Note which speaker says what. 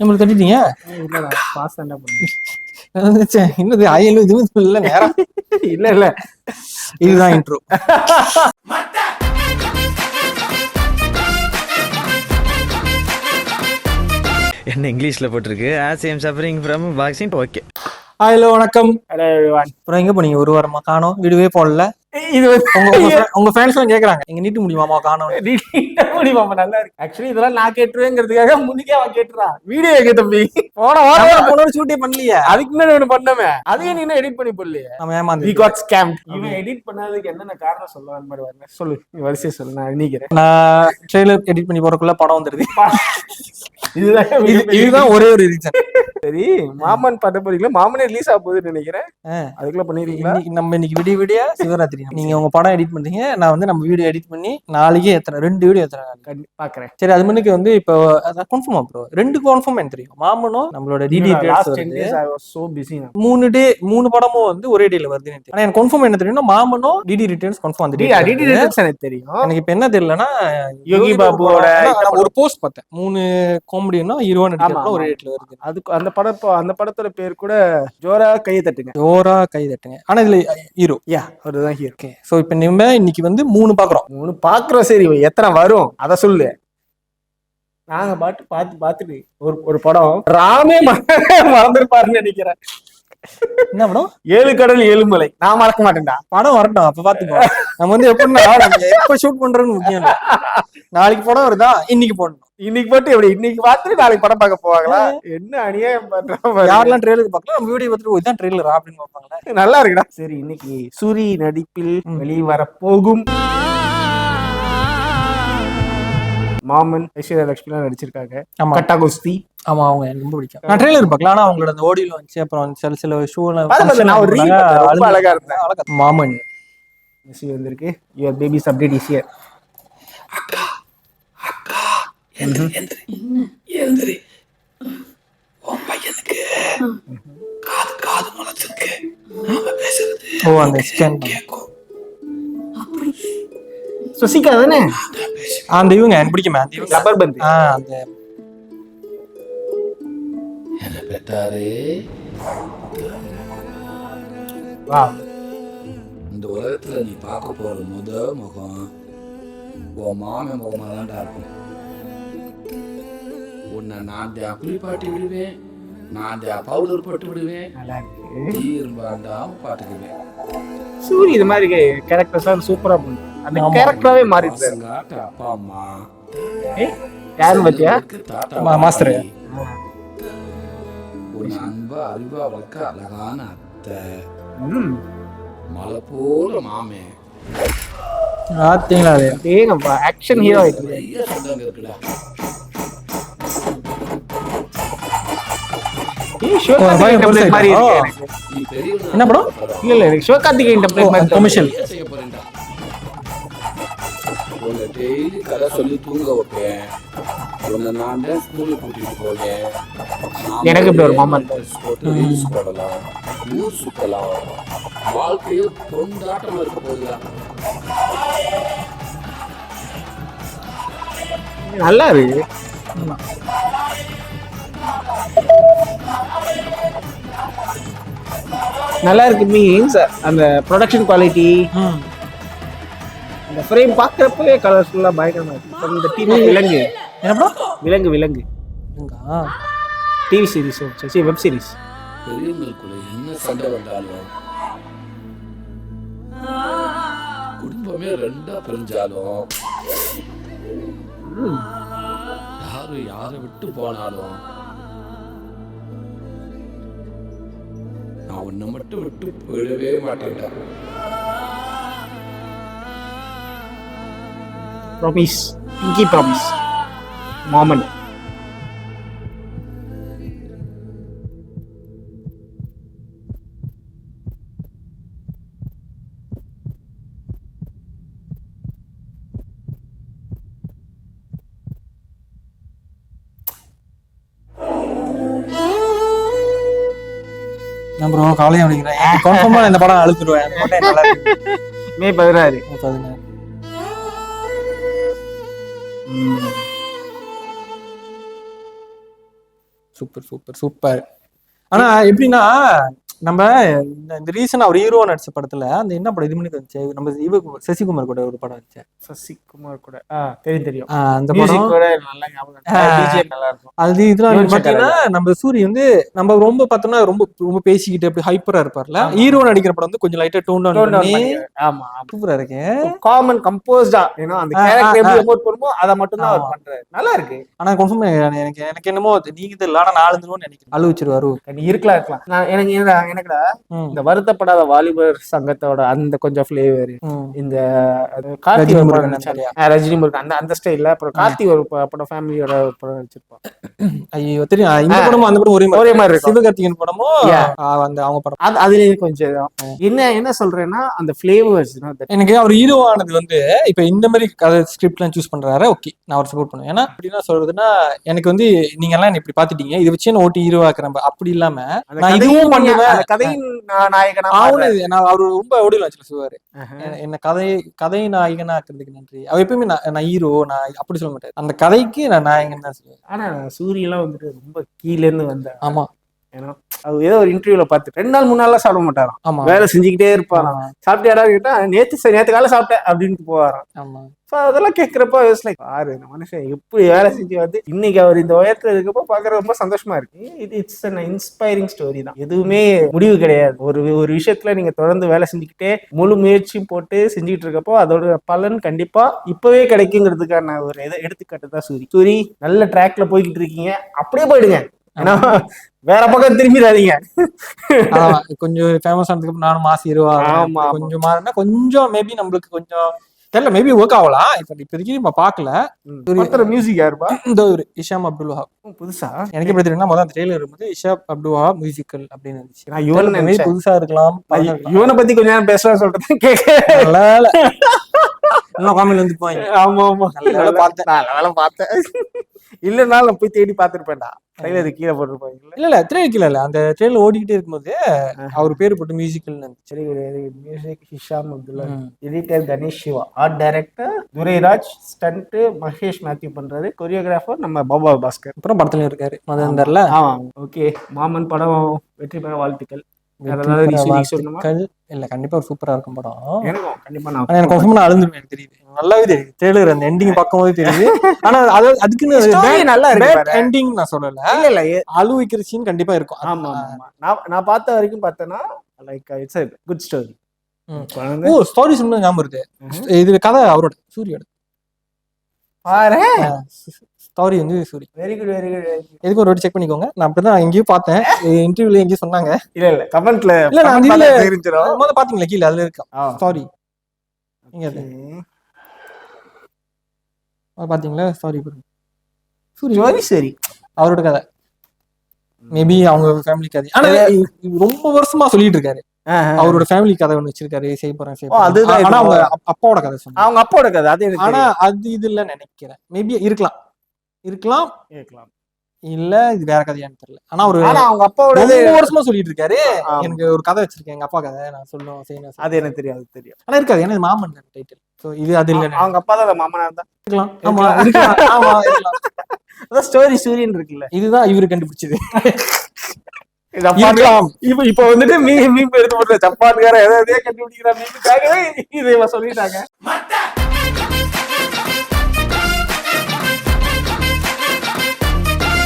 Speaker 1: நம்மளுக்கு தட்டிட்டீங்க.
Speaker 2: இல்லடா பாஸ் தான்டா பண்ணேன்.
Speaker 1: இன்னது ஆயில் இதுவும் இல்ல நேரம்.
Speaker 2: இல்ல இல்ல
Speaker 1: இதுதான் இன்ட்ரோ.
Speaker 3: என்ன இங்கிலீஷ்ல போட்டிருக்கு as I am suffering from vaccine. Okay
Speaker 1: hello வணக்கம்.
Speaker 2: Hello everyone.
Speaker 1: அப்புறம் எங்க போனீங்க? ஒரு வாரமா காணோம், வீடியோவே போடல.
Speaker 2: இது
Speaker 1: உங்க ஃபேன்ஸ் எல்லாம் கேக்குறாங்க, எங்க நீட்டு முடியுமாமா காணோம்.
Speaker 2: முடியுமாமா நல்லா இருக்கு. ஆக்சுவலி இதெல்லாம் நான் கேட்டுருவேங்கிறதுக்காக முன்னுக்கே அவன் கேட்டுறான். வீடியோ எங்க தம்பி? போன வாரம்
Speaker 1: போன ஷூட்டே பண்ணலையே.
Speaker 2: அதுக்கு முன்னாடி ஒண்ணு பண்ணமே, அதையே நீ எடிட் பண்ணி போடலையே.
Speaker 1: நம்ம ஏமாந்து
Speaker 2: we got scammed. இவன் எடிட் பண்ணாததுக்கு என்னென்ன காரணம் சொல்லுவான் மாதிரி வரல. சொல்லு, நீ வரிசையை சொல்லு, நான் எண்ணிக்கிறேன்.
Speaker 1: நான் ட்ரெய்லர் எடிட் பண்ணி போறதுக்குள்ள படம் வந்துருது.
Speaker 2: இதுதான்
Speaker 1: இதுதான் ஒரே ஒரு ரீசன்.
Speaker 2: சரி, மாமன் பண்ண போறீங்களா? மாமனே ரிலீஸ் ஆக போகுதுன்னு நினைக்கிறேன். அதுக்குள்ள பண்ணிருக்கீங்களா?
Speaker 1: நம்ம இன்னைக்கு விடிய விடிய சிவராத்திரி. நீங்க உங்க படம் எடிட் பண்றீங்க, நான் வந்து நம்ம வீடியோ எடிட் பண்ணி நாளைக்கே ஏத்துறேன். 2 வீடியோ ஏத்துறேன்.
Speaker 2: பாக்குறேன்.
Speaker 1: சரி, அது முன்னுக்கு வந்து இப்போ கன்ஃபார்மா ப்ரோ 2 கன்ஃபார்ம் எனக்கு தெரியும். மாமனும் நம்மளோட DD
Speaker 2: last 10 days I was so busy.
Speaker 1: 3 படமும் வந்து ஒரே டேல வருது. ஆனா எனக்கு கன்ஃபார்ம் என்ன தெரியும்னா, மாமனும் டிடி ரிட்டர்ன்ஸ் கன்ஃபார்ம் அந்த டேட்.
Speaker 2: டிடி ரிட்டர்ன்ஸ் எனக்கு தெரியும்.
Speaker 1: எனக்கு இப்ப என்ன தெரியலனா,
Speaker 2: யோகி பாபுவோட
Speaker 1: ஒரு போஸ்ட் பார்த்தேன். 3 காமெடினா ஹீரோன்னு நடிக்கிறப்ப ஒரே டேட்ல வருது.
Speaker 2: அதுக்கு அந்த படத்தோட பேர் கூட ஜோரா கை தட்டுங்க.
Speaker 1: ஜோரா கை தட்டுங்க. ஆனா இதுல ஹீரோ
Speaker 2: அவர்தான் ஹீரோ.
Speaker 1: ஓகே, சோ இப்போ நம்ம இன்னைக்கு வந்து 3 பாக்குறோம்.
Speaker 2: 3 பாக்குறோம். சரி, எத்தனை வரும் அத சொல்லு. நாங்க பாத்துட்டு ஒரு படம் ராமே மறந்துருப்பாருன்னு நினைக்கிறேன்.
Speaker 1: என்ன படம்?
Speaker 2: 7 கடல் 7 மலை. நான் மறக்க மாட்டேன்டா.
Speaker 1: படம் வரட்டும், அப்ப பாத்துக்கோ. நம்ம வந்து எப்படின்னா, எப்ப ஷூட் பண்றோம்னு முக்கியம் இல்ல. நாளைக்கு படம் வருதா, இன்னைக்கு போடணும்.
Speaker 2: இன்னைக்கு போட்டு எப்படி இன்னைக்கு பார்த்துட்டு நாளைக்கு படம் பார்க்க போவாங்களா? என்ன அநியாயம் பண்றோம்.
Speaker 1: யாரெல்லாம் ட்ரெய்லர் பார்க்கலாம், நம்ம வீடியோ பார்த்துட்டு இதுதான் ட்ரெய்லரா அப்படின்னு பார்ப்பாங்களா?
Speaker 2: நல்லா இருக்குடா. சரி, இன்னைக்கு சூரி நடிப்பில் வெளிவர போகும் மாமன் ஐஸ்வர்யா லட்சுமி நடிச்சிருக்காங்க. கட்டா குஸ்தி.
Speaker 1: ஆமா, அவங்க எனக்கு ரொம்ப பிடிக்கும். நான் ட்ரெய்லர் பார்க்கலாம், ஆனா அவங்களோட அந்த ஆடியோல வந்துச்சு. அப்புறம் சில ஷோல
Speaker 2: நான் ஒரு ரீல் ரொம்ப அழகா இருந்தேன்.
Speaker 1: மாமன்
Speaker 2: மெசேஜ் வந்திருக்கு. Your babies update is here. அக்கா
Speaker 1: எந்திரி உன் பையனுக்கு காது முளைச்சிருக்கு. ஓ, அந்த ஸ்கேன் கேக்கும்.
Speaker 2: சுசிகா தானே
Speaker 1: அந்த இவங்க எனக்கு பிடிக்குமே, அந்த இவங்க
Speaker 2: லப்பர் பந்த்.
Speaker 1: அந்த
Speaker 4: என்ன பெற்றாரே.
Speaker 2: வா,
Speaker 4: இந்த உலகத்துல நீ பார்க்க போற முகம் உன் மாமன் முகமா தான்டா இருக்கும். உன்னை நான் குளிப்பாட்டி விடுவேன், நான் பவுடர் போட்டு விடுவேன், தீர்மாண்டாம பாட்டுக்குவேன்.
Speaker 2: சூரி இது மாதிரி கேரக்டர்ஸ் சூப்பரா பண்ணும். அந்த கேரக்டராவே மாறிடுச்சு.
Speaker 4: அப்பா அம்மா
Speaker 2: யாரு பத்தியா?
Speaker 1: மாஸ்டர்.
Speaker 4: உன் அன்பா அறிவா வளர்க்க அழகான அத்தை, மலை போல மாமே.
Speaker 1: பாத்தீங்களா?
Speaker 2: ஏங்கப்பா ஆக்ஷன் ஹீரோ ஆயிட்டு.
Speaker 4: நிறைய சொந்தங்க இருக்குடா.
Speaker 1: என்ன படம்?
Speaker 2: இல்ல சிவகார்த்திகேயன் டெம்ப்ளேட் மாதிரி
Speaker 1: கமர்ஷியல்.
Speaker 4: உன்னை டெய்லி கதை சொல்லி தூங்க வைப்பேன். உன்னை நான் தான் ஸ்கூலுக்கு கூட்டிட்டு போவேன்.
Speaker 2: எனக்கு இப்படி ஒரு மாமன்
Speaker 4: ரீல்ஸ் போடலாம், ஊர் சுத்தலாம், வாழ்க்கையோ கொண்டாட்டமா இருக்க போகுதா.
Speaker 2: நல்லா இருக்கு. நல்லா இருக்கு. மீன்ஸ் அந்த ப்ரொடக்ஷன் குவாலிட்டி, அந்த ஃப்ரேம் பார்க்கறப்பவே கலர்ஃபுல்லா பயங்கரமா இருக்கு. இந்த டிவி விலங்கு.
Speaker 1: என்ன படம்?
Speaker 2: விலங்கு டிவி சீரிஸ், வெப் சீரிஸ்.
Speaker 4: பெரியவங்களுக்குள்ள என்ன சண்டை வந்தாலும், குடும்பமே 2ஆ பிரிஞ்சாலும், யாரை விட்டு போனாலும், நான் உன்னை மட்டும் விட்டு போயிடவே மாட்டேன்டா.
Speaker 2: Promise, Pinki promise. மாமன்.
Speaker 1: ப்ரோ காலையும் அப்படிங்கிறேன். கன்ஃபார்மா இந்த படம் அழுத்துருவேன்.
Speaker 2: மே 16.
Speaker 1: Super super super. ஆனா எப்படின்னா நம்ம இந்த ரீசன் அவர் ஹீரோ நடிச்ச படத்துல அந்த என்ன படம் இது மணிக்கு வந்துச்சு, நம்ம சசிகுமார் கூட ஒரு படம் வந்துச்சு.
Speaker 2: சசிகுமார் கூட தெரியும்.
Speaker 1: அந்த
Speaker 2: மியூசிக்
Speaker 1: படம்
Speaker 2: கூட நல்லா ஞாபகம் இருக்கு. BGM நல்லா இருக்கும்.
Speaker 1: அது இதெல்லாம் பாத்தீங்கன்னா நம்ம சூரிய வந்து நம்ம ரொம்ப பார்த்தோம்னா ரொம்ப ரொம்ப பேசிக்கிட்டு அப்படி ஹைப்பரா இருப்பார்ல. ஹீரோ நடிக்கிற படம் வந்து கொஞ்சம் லைட்டா டோன் டவுன் பண்ணி
Speaker 2: ஆமா
Speaker 1: சூப்பரா இருக்கு.
Speaker 2: காமன் கம்போஸ்டா அந்த கேரக்டர் எப்படி எமோட் பண்ணுமோ அத மட்டும் தான் அவர் பண்றாரு. நல்லா இருக்கு.
Speaker 1: ஆனா கன்ஃபார்ம் எனக்கு என்னமோ நீங்க இது இல்ல நான் ஆளுந்துன்னு நினைக்கிறேன். அழுவிச்சிருவாரு.
Speaker 2: இருக்கலாம். நான் எனக்குடா இந்த வருத்தப்படாத வாலிபர் சங்கத்தோட அந்த கொஞ்சம் ஃபிளேவர், இந்த ரஜினி முருகன் அந்த ஸ்டைல்ல, அப்புறம் கார்த்தி ஒரு படம் ஃபேமிலியோட படம் வச்சிருப்பான்.
Speaker 1: ஐயோ தெரியும். இந்த படமும் அந்த படம் ஒரே மாதிரி இருக்கு. சிவகார்த்திகேயன் படமும் அந்த அவங்க படம்
Speaker 2: அதுலயே கொஞ்சம் என்ன சொல்றேன்னா அந்த ஃபிளேவர்ஸ்.
Speaker 1: எனக்கு அவர் ஹீரோ ஆனது வந்து இப்ப இந்த மாதிரி கதை ஸ்கிரிப்ட்லாம் சூஸ் பண்றாரு. ஓகே நான் அவர் சப்போர்ட் பண்ணுவேன். ஏன்னா அப்படின்னா சொல்றதுன்னா எனக்கு வந்து நீங்க எல்லாம் இப்படி பாத்துட்டீங்க, இதை வச்சு ஓட்டி ஹீரோ ஆக்குறேன் அப்படி இல்லாம நான் இதுவும் பண்ணுவேன்.
Speaker 2: கதையின் நாயகனா
Speaker 1: நான் அவரு ரொம்ப ஓடில வச்சு சொல்லுவாரு, என்ன கதை நாயகனா ஆக்குறதுக்கு நன்றி. அவர் எப்பயுமே நான் ஹீரோ நான் அப்படி சொல்ல மாட்டேன், அந்த கதைக்கு நான் நாயகன் தான் சொல்லுவேன்.
Speaker 2: ஆனா சூரியெல்லாம் வந்துட்டு ரொம்ப கீழே இருந்து வந்தேன்.
Speaker 1: ஆமா
Speaker 2: ஏன்னா அது ஏதோ ஒரு இன்டர்வியூல பார்த்து 2 நாள் 3 நாள்லாம் சாப்பிட மாட்டாராம்.
Speaker 1: ஆமா
Speaker 2: வேலை செஞ்சுக்கிட்டே இருப்பாராம். சாப்பிட்டியாடா கேட்டா நேத்து காலை சாப்பிட்டேன் அப்படின்ட்டு போவாராம்.
Speaker 1: ஆமா
Speaker 2: அதெல்லாம் கேட்கிறப்ப பாரு இந்த மனுஷன் எப்படி வேலை செஞ்சு வந்து இன்னைக்கு அவர் இந்த உயரத்துல இருக்கப்போ பாக்குறது ரொம்ப சந்தோஷமா இருக்கு. இட்ஸ் an இன்ஸ்பைரிங் ஸ்டோரி தான். எதுவுமே முடிவு கிடையாது. ஒரு விஷயத்துல நீங்க தொடர்ந்து வேலை செஞ்சுக்கிட்டே முழு முயற்சியும் போட்டு செஞ்சுக்கிட்டு இருக்கப்போ அதோட பலன் கண்டிப்பா இப்பவே கிடைக்குங்கிறதுக்கான ஒரு எடுத்துக்காட்டு தான் சூரி. நல்ல ட்ராக்ல போய்கிட்டு இருக்கீங்க, அப்படியே போயிடுங்க. ஏன்னா வேற பக்கம் திரும்பிடாதீங்க.
Speaker 1: கொஞ்சம் ஃபேமஸ் ஆனதுக்கு நானும் மாசி ஹீரோவா கொஞ்சம் மாறினா கொஞ்சம் மேபி நம்மளுக்கு கொஞ்சம் தெரியல, மேபி ஒர்க் ஆகலாம். இப்போதைக்கு நம்ம பாக்கல.
Speaker 2: மியூசிக் யாருப்பா?
Speaker 1: இந்த ஒரு இஷாம் அப்துல் வஹாப். புதுசா எனக்கு எப்படி தெரியும்னா முதல் ட்ரெய்லர் இருக்கும்போது இஷாம் அப்துல் வஹாப் மியூசிக்கல் அப்படின்னு இருந்துச்சு. நான் இவன் புதுசா இருக்கலாம்,
Speaker 2: இவனை பத்தி கொஞ்ச நேரம் பேசலாம் சொல்றேன்.
Speaker 1: காமெடி வந்து போய்
Speaker 2: ஆமா பார்த்தேன் இல்லனாலும் போய் தேடி பாத்துருப்பேன்டா. ட்ரெய்லர் கீழே போட்டுருப்பாங்க.
Speaker 1: இல்ல ட்ரெய்லர் கீழே இல்ல, அந்த ட்ரெய்லர் ஓடிக்கிட்டே இருக்கும்போது அவர் பேரு போட்டு மியூசிக்கல்
Speaker 2: சரி. Music Hisham Abdullah, editor Ganesh Siva, art director Durairaj, stunt Mahesh Mathew பண்றாரு, கொரியோகிராஃபர் நம்ம பாபா பாஸ்கர்.
Speaker 1: அப்புறம் படத்துல இருக்காரு மதந்தர்ல.
Speaker 2: ஓகே மாமன் படம் வெற்றி பெற வாழ்த்துக்கள்.
Speaker 1: இல்ல கண்டிப்பா ஒரு சூப்பரா இருக்கும் படம்.
Speaker 2: எனக்கும் கண்டிப்பா
Speaker 1: நான் அழுந்துருவேன். எனக்கு தெரியுது, நல்லாவே தெரியுது. ட்ரெய்லர் அந்த எண்டிங் பார்க்கும்போது தெரியுது. ஆனா அதுக்குன்னு நல்லா இருக்கு எண்டிங் நான் சொல்லல. இல்ல அழுவிக்கிற சீன் கண்டிப்பா இருக்கும்.
Speaker 2: ஆமா நான் பார்த்த வரைக்கும் பார்த்தேன்னா like it's a good story.
Speaker 1: Story சொன்னா ஞாபகம் வருது. இது கதை அவரோட சூரியோட
Speaker 2: பாரு.
Speaker 1: ஸ்டோரி வந்து சூரி.
Speaker 2: வெரி குட்
Speaker 1: எதுக்கு ஒரு வாட்டி செக் பண்ணிக்கோங்க. நான் அப்படிதான் எங்கேயும் பார்த்தேன், இன்டர்வியூல எங்கேயும் சொன்னாங்க.
Speaker 2: இல்ல கமெண்ட்ல
Speaker 1: முதல்ல பாத்தீங்களா கீழே அதுல இருக்கா ஸ்டோரி. நீங்க பாத்தீங்களா ஸ்டோரி?
Speaker 2: சரி
Speaker 1: அவரோட கதை மேபி அவங்க ஃபேமிலி கதை. ஆனா ரொம்ப வருஷமா சொல்லிட்டு இருக்காரு அவரோட ஃபேமிலி கதை ஒண்ணு வச்சிருக்காரு, செய்ய போறேன். ஆனா அவங்க அப்பாவோட கதை சொன்னாங்க.
Speaker 2: அவங்க அப்பாவோட கதை அது.
Speaker 1: ஆனா அது இது இல்ல நினைக்கிறேன். மேபி இருக்கலாம் இல்ல இது வேற கதையான்னு தெரியல. ஆனா
Speaker 2: அவங்க அப்பாவோட
Speaker 1: வருஷமா சொல்லிட்டு இருக்காரு எனக்கு ஒரு கதை வச்சிருக்கேன் எங்க அப்பா கதை நான் சொல்லுவேன் செய்யணும்.
Speaker 2: அது எனக்கு தெரியும்.
Speaker 1: ஆனா இருக்காது, ஏன்னா மாமன் டைட்டில். சோ இது அது இல்ல,
Speaker 2: அவங்க அப்பா தான் மாமனா இருந்தா
Speaker 1: இருக்கலாம். ஆமா இருக்கலாம்.
Speaker 2: அதான் ஸ்டோரி சூரியன் இருக்குல்ல, இதுதான்
Speaker 1: இவரு கண்டுபிடிச்சது.
Speaker 2: இப்ப வந்துட்டு மீம் எடுத்து போட்டு ஜப்பான்கார எதாவது கண்டுபிடிக்கிற மீமுக்காகவே இதை சொல்லிட்டாங்க.